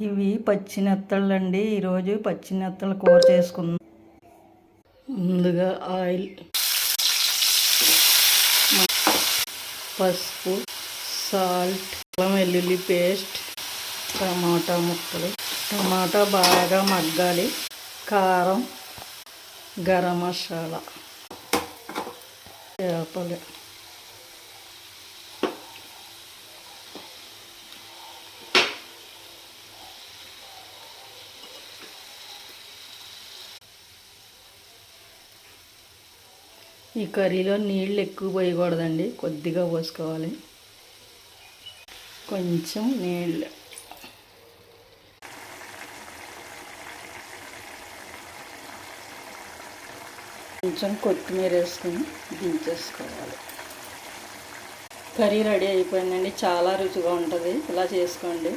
ఇవి పచ్చి నెత్తళ్ళు అండి. ఈరోజు పచ్చి నెత్తళ్ళ కూర చేసుకుందాం. ముందుగా ఆయిల్, పసుపు, సాల్ట్, అల్లం వెల్లుల్లి పేస్ట్, టమాటా ముక్కలు. టమాటా బాగా మగ్గాలి. కారం, గరం మసాలా, చేపలు. ఈ కర్రీలో నీళ్ళు ఎక్కువ పోయకూడదండి, కొద్దిగా పోసుకోవాలి. కొంచెం నీళ్ళు, కొంచెం కొత్తిమీర వేసుకొని దించేసుకోవాలి. కర్రీ రెడీ అయిపోయిందండి. చాలా రుచిగా ఉంటుంది. ఇలా చేసుకోండి.